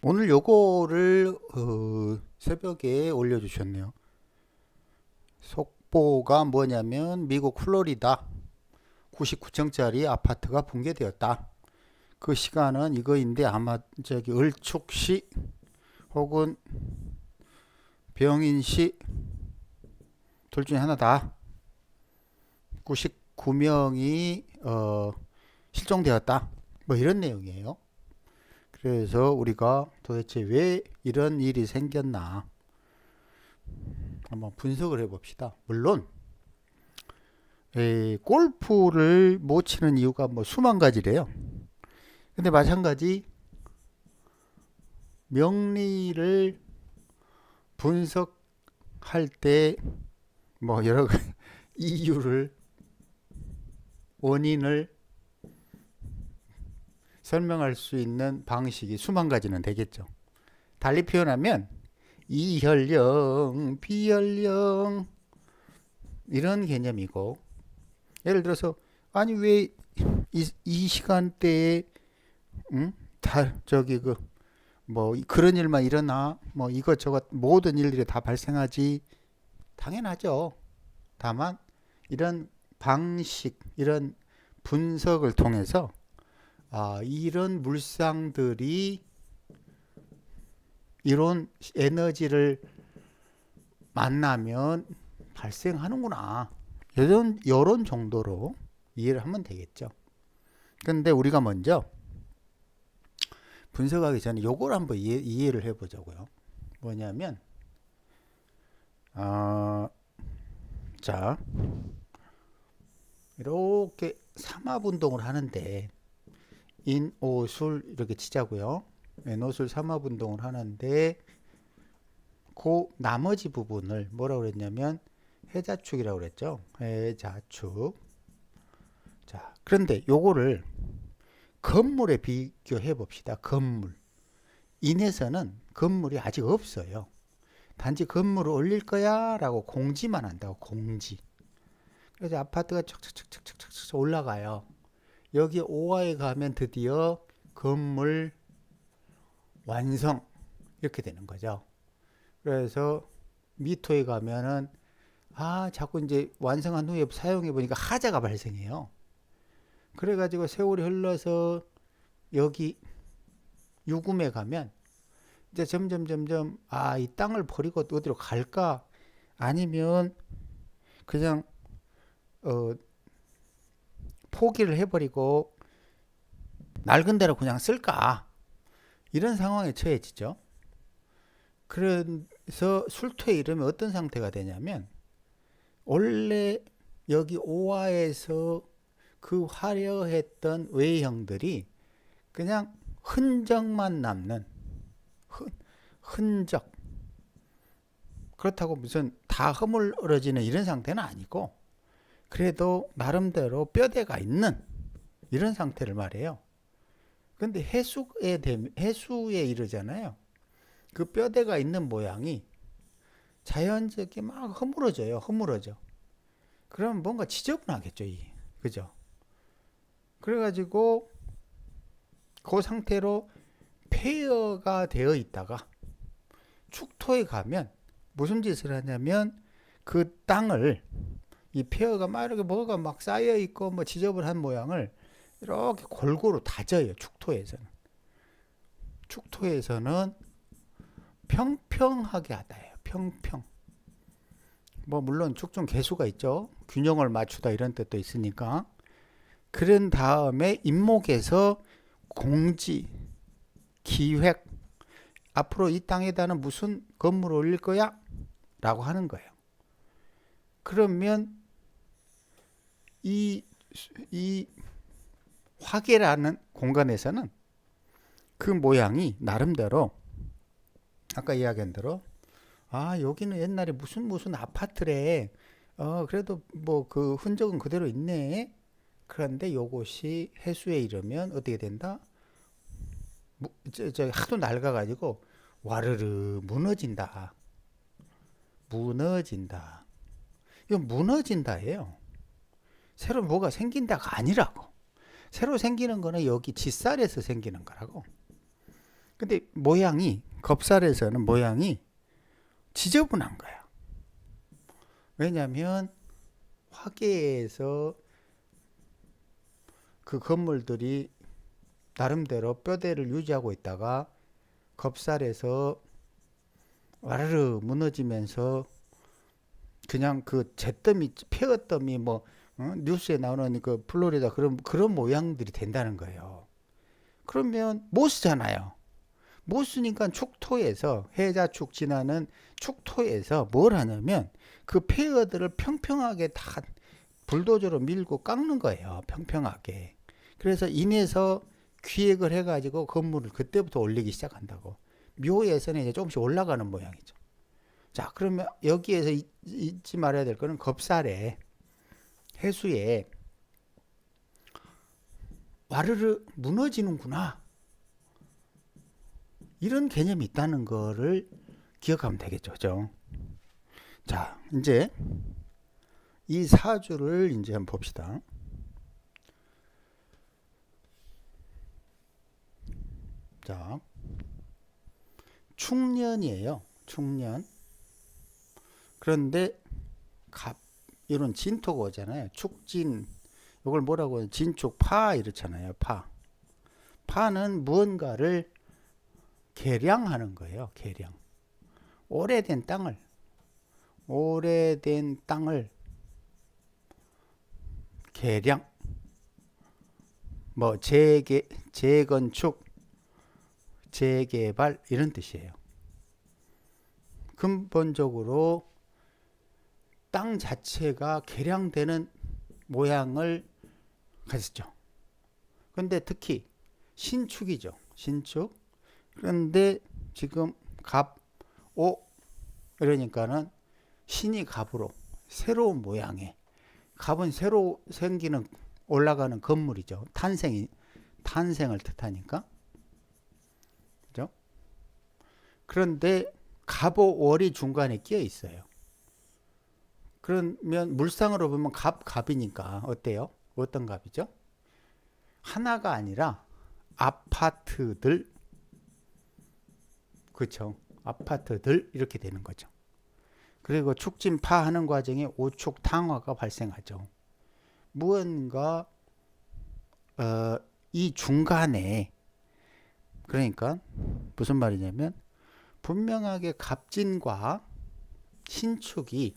오늘 요거를 새벽에 올려주셨네요. 속보가 뭐냐면 미국 플로리다 99층짜리 아파트가 붕괴되었다. 그 시간은 이거인데 아마 저기 을축시 혹은 병인시 둘 중에 하나다. 99명이 실종되었다. 뭐 이런 내용이에요. 그래서 우리가 도대체 왜 이런 일이 생겼나 한번 분석을 해봅시다. 물론 골프를 못 치는 이유가 뭐 수만 가지래요. 근데 마찬가지 명리를 분석할 때 뭐 여러 이유를 원인을 설명할 수 있는 방식이 수만 가지는 되겠죠. 달리 표현하면 이혈령, 비혈령 이런 개념이고 예를 들어서 아니 왜 이 시간대에 다 저기 그 뭐 그런 일만 일어나 뭐 이것저것 모든 일들이 다 발생하지 당연하죠. 다만 이런 방식 이런 분석을 통해서 이런 물상들이 이런 에너지를 만나면 발생하는구나. 이런 정도로 이해를 하면 되겠죠. 근데 우리가 먼저 분석하기 전에 요걸 한번 이해를 해보자고요. 뭐냐면, 자, 이렇게 삼합 운동을 하는데, 인오술 이렇게 치자고요. 인오술 삼합 운동을 하는데, 그 나머지 부분을 뭐라고 그랬냐면, 해자축이라고 그랬죠. 해자축. 자, 그런데 요거를 건물에 비교해 봅시다. 건물. 인에서는 건물이 아직 없어요. 단지 건물을 올릴 거야 라고 공지만 한다고 공지. 그래서 아파트가 척척척척척척 올라가요. 여기 5화에 가면 드디어 건물 완성 이렇게 되는 거죠. 그래서 미토에 가면은 자꾸 이제 완성한 후에 사용해 보니까 하자가 발생해요. 그래가지고 세월이 흘러서 여기 유금에 가면 이제 점점 이 땅을 버리고 어디로 갈까 아니면 그냥 어, 포기를 해버리고 낡은 대로 그냥 쓸까 이런 상황에 처해지죠. 그래서 술토에 이르면 어떤 상태가 되냐면 원래 여기 오화에서 그 화려했던 외형들이 그냥 흔적만 남는 흔적. 그렇다고 무슨 다 허물어지는 이런 상태는 아니고 그래도 나름대로 뼈대가 있는 이런 상태를 말해요. 근데 해수에 이르잖아요. 그 뼈대가 있는 모양이 자연스럽게 막 허물어져요. 허물어져. 그러면 뭔가 지저분하겠죠. 그죠? 그래가지고 그 상태로 폐허가 되어 있다가 축토에 가면 무슨 짓을 하냐면 그 땅을 이 폐허가 막 이렇게 뭐가 막 쌓여 있고 뭐 지저분한 모양을 이렇게 골고루 다져요. 축토에서는 평평하게 하다예요. 평평. 뭐 물론 축중 개수가 있죠. 균형을 맞추다 이런 뜻도 있으니까. 그런 다음에 임목에서 공지, 기획, 앞으로 이 땅에다는 무슨 건물을 올릴 거야? 라고 하는 거예요. 그러면 이, 이 화계라는 공간에서는 그 모양이 나름대로 아까 이야기한 대로 여기는 옛날에 무슨 아파트래. 그래도 뭐 그 흔적은 그대로 있네. 그런데 요것이 해수에 이르면 어떻게 된다? 하도 낡아가지고 와르르 무너진다. 무너진다. 이거 무너진다예요. 새로 뭐가 생긴다가 아니라고. 새로 생기는 거는 여기 짓살에서 생기는 거라고. 근데 모양이 겁살에서는 모양이 지저분한 거야. 왜냐하면 화계에서 그 건물들이 나름대로 뼈대를 유지하고 있다가 겁살에서 와르르 무너지면서 그냥 그 잿더미, 폐허더미 뭐 뉴스에 나오는 그 플로리다 그런 모양들이 된다는 거예요. 그러면 못 쓰잖아요. 못 쓰니까 축토에서 해자축 지나는 축토에서 뭘 하냐면 그 폐허들을 평평하게 다 불도저로 밀고 깎는 거예요. 평평하게. 그래서 인해서 기획을 해가지고 건물을 그때부터 올리기 시작한다고. 묘에서는 이제 조금씩 올라가는 모양이죠. 자, 그러면 여기에서 잊지 말아야 될 거는 겁살에 해수에 와르르 무너지는구나. 이런 개념이 있다는 거를 기억하면 되겠죠. 그죠? 자, 이제 이 사주를 이제 한번 봅시다. 자, 축년이에요. 축년. 그런데 갑 이런 진토가 오잖아요. 축진 이걸 뭐라고 해요? 진축 파 이렇잖아요. 파. 파는 무언가를 개량하는 거예요. 개량. 오래된 땅을 개량 뭐 재건축 재개발 이런 뜻이에요. 근본적으로 땅 자체가 개량되는 모양을 가졌죠. 그런데 특히 신축이죠. 신축. 그런데 지금 갑오 이러니까는 신이 갑으로 새로운 모양의 갑은 새로 생기는 올라가는 건물이죠. 탄생을 뜻하니까. 그죠? 그런데 갑오월이 중간에 끼어 있어요. 그러면 물상으로 보면 갑이니까 어때요? 어떤 갑이죠? 하나가 아니라 아파트들, 그렇죠? 아파트들 이렇게 되는 거죠. 그리고 축진파하는 과정에 오축탕화가 발생하죠. 무언가 이 중간에 그러니까 무슨 말이냐면 분명하게 갑진과 신축이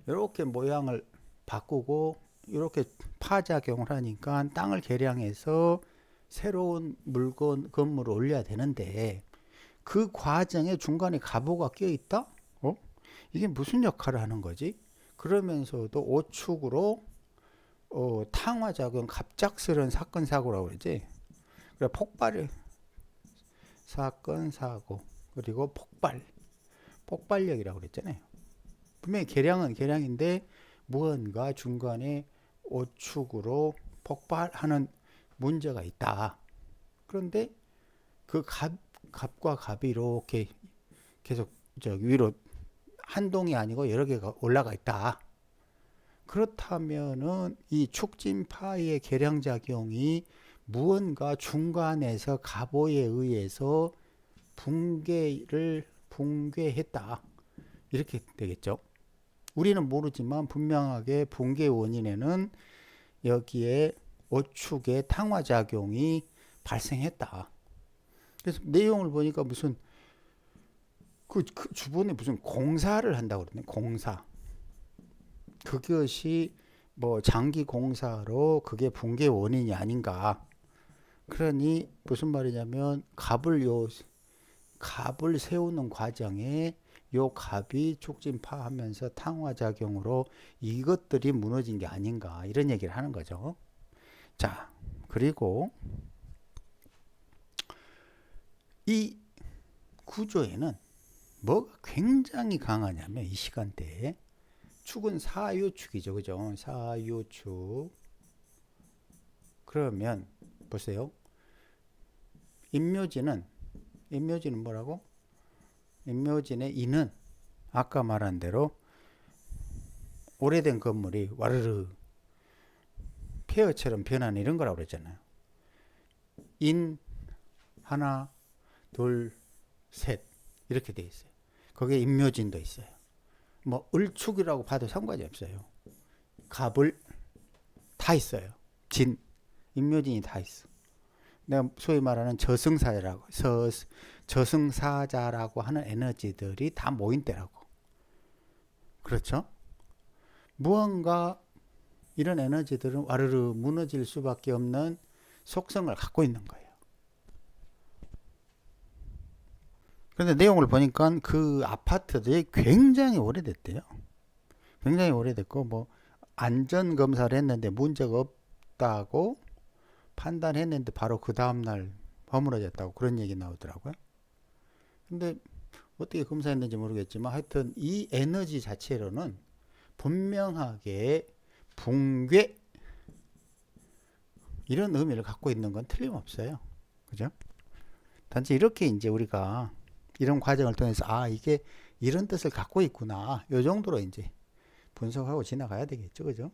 이렇게 모양을 바꾸고 이렇게 파작용을 하니까 땅을 개량해서 새로운 물건 건물을 올려야 되는데 그 과정에 중간에 갑오가 끼어 있다? 이게 무슨 역할을 하는 거지? 그러면서도 오축으로 탕화작용 갑작스러운 사건 사고라고 그러지. 그래 폭발의 사건 사고 그리고 폭발력이라고 그랬잖아요. 분명히 계량은 계량인데 무언가 중간에 오축으로 폭발하는 문제가 있다. 그런데 그 갑과 갑이 이렇게 계속 위로 한 동이 아니고 여러 개가 올라가 있다. 그렇다면은 이 축진파의 계량작용이 무언가 중간에서 갑오에 의해서 붕괴했다. 이렇게 되겠죠. 우리는 모르지만 분명하게 붕괴 원인에는 여기에 오축의 탕화작용이 발생했다. 그래서 내용을 보니까 무슨 그 주변에 무슨 공사를 한다고 그러네. 공사. 그것이 뭐 장기 공사로 그게 붕괴 원인이 아닌가. 그러니 무슨 말이냐면 갑을 세우는 과정에 요 갑이 축진파하면서 탕화작용으로 이것들이 무너진 게 아닌가 이런 얘기를 하는 거죠. 자, 그리고 이 구조에는 뭐가 굉장히 강하냐면 이 시간대에 축은 사유축이죠. 그죠? 사유축. 그러면 보세요. 임묘진은 뭐라고? 임묘진의 인은 아까 말한 대로 오래된 건물이 와르르 폐허처럼 변하는 이런 거라고 그랬잖아요. 인 하나, 둘, 셋 이렇게 돼 있어요. 거기에 임묘진도 있어요. 뭐 을축이라고 봐도 상관이 없어요. 갑을 다 있어요. 진, 임묘진이 다 있어. 내가 소위 말하는 저승사자라고 하는 에너지들이 다 모인 때라고. 그렇죠? 무언가 이런 에너지들은 와르르 무너질 수밖에 없는 속성을 갖고 있는 거예요. 그런데 내용을 보니까 그 아파트들이 굉장히 오래됐대요. 굉장히 오래됐고 뭐 안전 검사를 했는데 문제가 없다고 판단했는데 바로 그 다음날 허물어졌다고 그런 얘기 나오더라고요. 근데 어떻게 검사했는지 모르겠지만 하여튼 이 에너지 자체로는 분명하게 붕괴 이런 의미를 갖고 있는 건 틀림없어요. 그죠? 단지 이렇게 이제 우리가 이런 과정을 통해서 이게 이런 뜻을 갖고 있구나. 요 정도로 이제 분석하고 지나가야 되겠죠. 그죠?